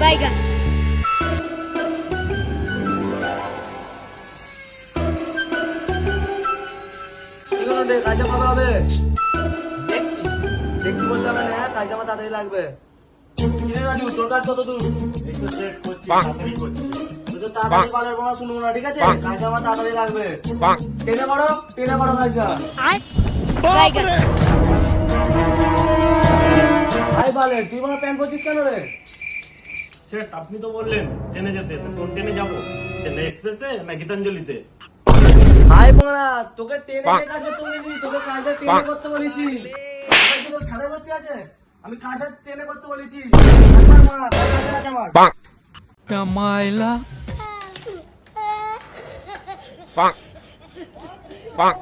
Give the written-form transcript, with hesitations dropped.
বাইগান কাজে কবে হবে? দেখছি দেখছি বলতে হবে না, কাজে আমার তাড়াতাড়ি লাগবে। কিরে রাজু, তোর কাজ কত দূর? এই তো সেট করছি, তাড়াতাড়ি করছি। তুই তো তাড়াতাড়ি কলের বলা শুনবো না, ঠিক আছে? কাজে আমার তাড়াতাড়ি লাগবে। টেনে করো কাজটা। বাইগান ভাই বলে তুই মনে প্যান্ট করছিস কেন রে? সেট আপনি তো বললেন ট্রেনে যেতে, তো কোন ট্রেনে যাবো? চেন্নাই এক্সপ্রেসে না গীতাঞ্জলিতে? ভাই বোনা, তোকে ট্রেনে কাজ করতে বলেছি, তোকে কাজটা ট্রেনে করতে বলেছি। তোর খেলা করতে আছে, আমি কাজটা ট্রেনে করতে বলেছি। আমার মা, তাই কাজে আছে আমার। Kamaila. Bang. Bang.